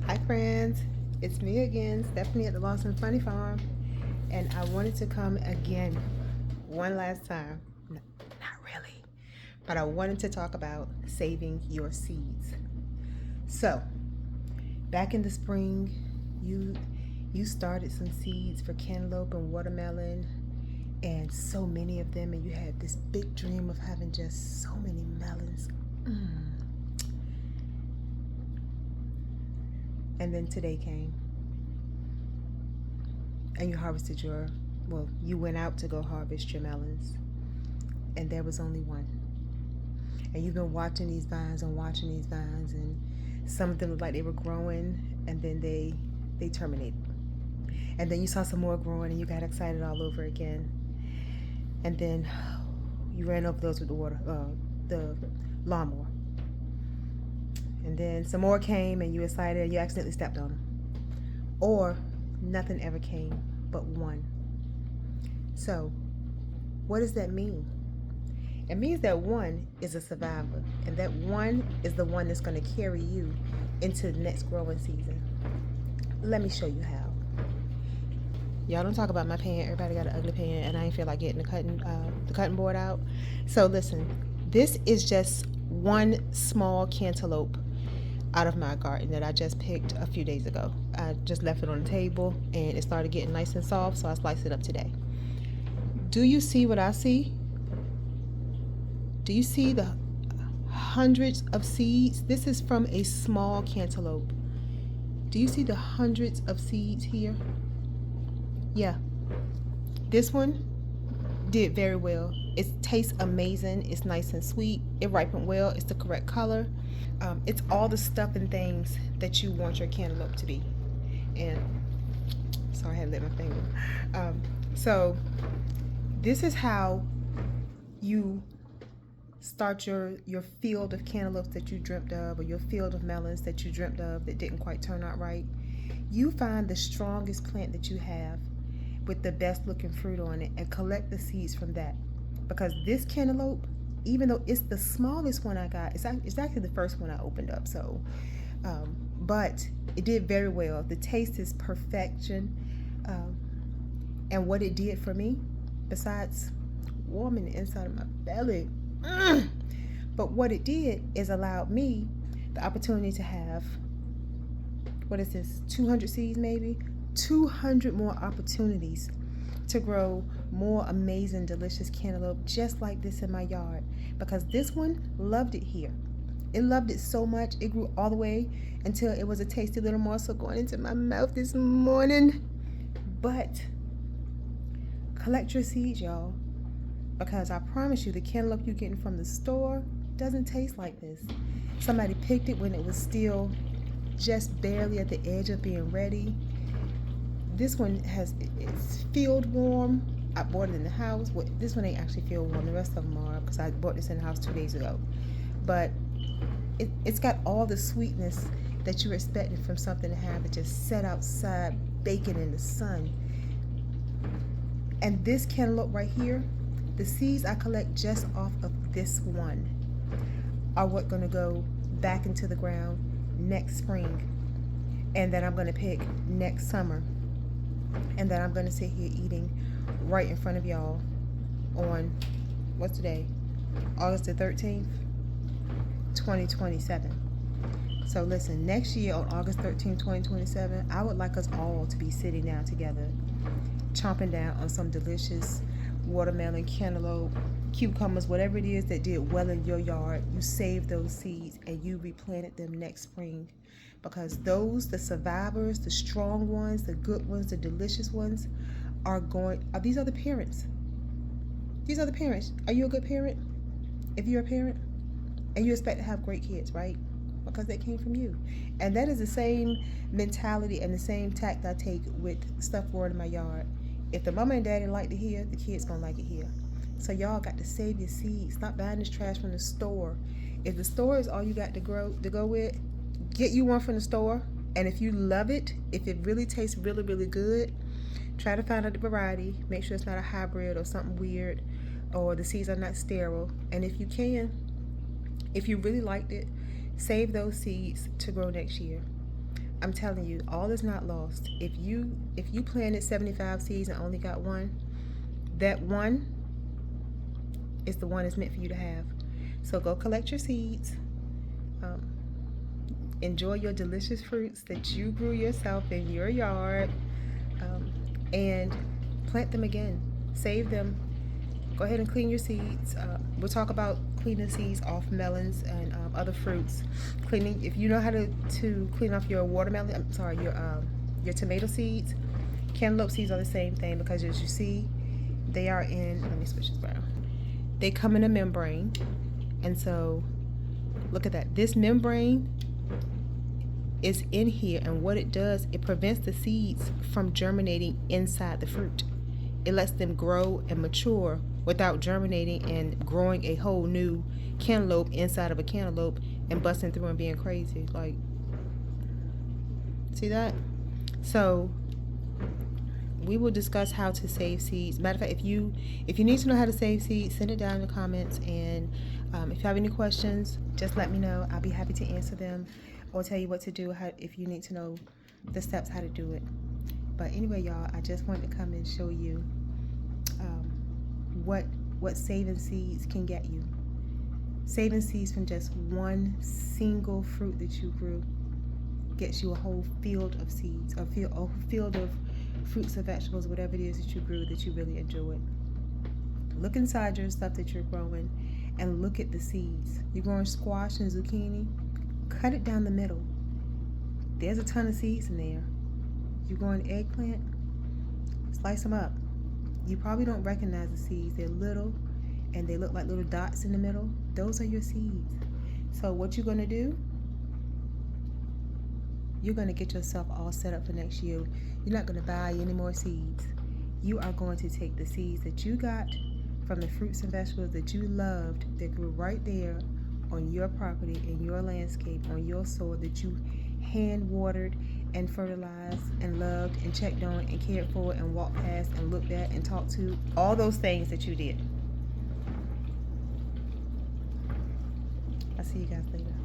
Hi friends, it's me again, Stephanie at the Lost and Funny Farm, and I wanted to come again one last time. Not really, but I wanted to talk about saving your seeds. So, back in the spring, you you started some seeds for cantaloupe and watermelon and so many of them, and you had this big dream of having just so many melons. Mm. And then today came and you harvested you went out to go harvest your melons, and there was only one. And you've been watching these vines and watching these vines, and some of them looked like they were growing, and then they terminated. And then you saw some more growing, and you got excited all over again. And then you ran over those with the lawnmower. And then some more came, and you excited, and you accidentally stepped on them. Or nothing ever came but one. So, what does that mean? It means that one is a survivor, and that one is the one that's going to carry you into the next growing season. Let me show you how. Y'all don't talk about my pan. Everybody got an ugly pan, and I ain't feel like getting the cutting board out. So listen, this is just one small cantaloupe out of my garden that I just picked a few days ago. I just left it on the table, and it started getting nice and soft, so I sliced it up today. Do you see what I see? Do you see the hundreds of seeds? This is from a small cantaloupe. Do you see the hundreds of seeds here? Yeah. This one did very well. It tastes amazing. It's nice and sweet. It ripened well. It's the correct color. It's all the stuff and things that you want your cantaloupe to be. And sorry, I had to let my finger. So this is how you start your field of cantaloupes that you dreamt of, or your field of melons that you dreamt of that didn't quite turn out right. You find the strongest plant that you have with the best looking fruit on it and collect the seeds from that. Because this cantaloupe, even though it's the smallest one I got, it's actually the first one I opened up. So, but it did very well. The taste is perfection. And what it did for me, besides warming the inside of my belly, but what it did is allowed me the opportunity to have, what is this, 200 seeds maybe? 200 more opportunities to grow more amazing, delicious cantaloupe just like this in my yard, because this one loved it here. It loved it so much, it grew all the way until it was a tasty little morsel going into my mouth this morning. But collect your seeds, y'all, because I promise you the cantaloupe you're getting from the store doesn't taste like this. Somebody picked it when it was still just barely at the edge of being ready. This one it's field warm. I bought it in the house. Well, this one ain't actually field warm. The rest of them are, because I bought this in the house 2 days ago. But it's got all the sweetness that you're expecting from something to have that just set outside baking in the sun. And this cantaloupe right here, the seeds I collect just off of this one are what gonna go back into the ground next spring, and that I'm gonna pick next summer, and that I'm gonna sit here eating right in front of y'all on, what's today? August the 13th, 2027. So listen, next year on August 13th, 2027, I would like us all to be sitting down together, chomping down on some delicious watermelon, cantaloupe, cucumbers, whatever it is that did well in your yard. You saved those seeds and you replanted them next spring, because those, the survivors, the strong ones, the good ones, the delicious ones, these are the parents. These are the parents. Are you a good parent? If you're a parent and you expect to have great kids, right? Because they came from you. And that is the same mentality and the same tact I take with stuff growing in my yard. If the mama and daddy like it here, the kids gonna like it here. So y'all got to save your seeds. Stop buying this trash from the store. If the store is all you got to go with, get you one from the store. And if you love it, if it really tastes really, really good, try to find out the variety. Make sure it's not a hybrid or something weird, or the seeds are not sterile. And if you really liked it, save those seeds to grow next year. I'm telling you, all is not lost. If you planted 75 seeds and only got one, that one is the one that's meant for you to have. So go collect your seeds. Um, enjoy your delicious fruits that you grew yourself in your yard, and plant them again. Save them. Go ahead and clean your seeds. We'll talk about cleaning seeds off melons and other fruits. Cleaning, if you know how to clean off your watermelon, I'm sorry, your tomato seeds. Cantaloupe seeds are the same thing, because as you see, they are in, let me switch this around. They come in a membrane, and so look at that. This membrane is in here, and what it does, it prevents the seeds from germinating inside the fruit. It lets them grow and mature without germinating and growing a whole new cantaloupe inside of a cantaloupe and busting through and being crazy. Like, see that? So we will discuss how to save seeds. Matter of fact, if you need to know how to save seeds, send it down in the comments, and if you have any questions, just let me know. I'll be happy to answer them or tell you what to do if you need to know the steps how to do it. But anyway, y'all, I just wanted to come and show you what saving seeds can get you. Saving seeds from just one single fruit that you grew gets you a whole field of seeds, a field of fruits or vegetables, whatever it is that you grew that you really enjoyed. Look inside your stuff that you're growing and look at the seeds. You're growing squash and zucchini, cut it down the middle. There's a ton of seeds in there. You're growing eggplant, slice them up. You probably don't recognize the seeds. They're little and they look like little dots in the middle. Those are your seeds. So what you're going to do, you're going to get yourself all set up for next year. You're not going to buy any more seeds. You are going to take the seeds that you got from the fruits and vegetables that you loved, that grew right there on your property, in your landscape, on your soil, that you hand watered and fertilized and loved and checked on and cared for and walked past and looked at and talked to, all those things that you did. I'll see you guys later.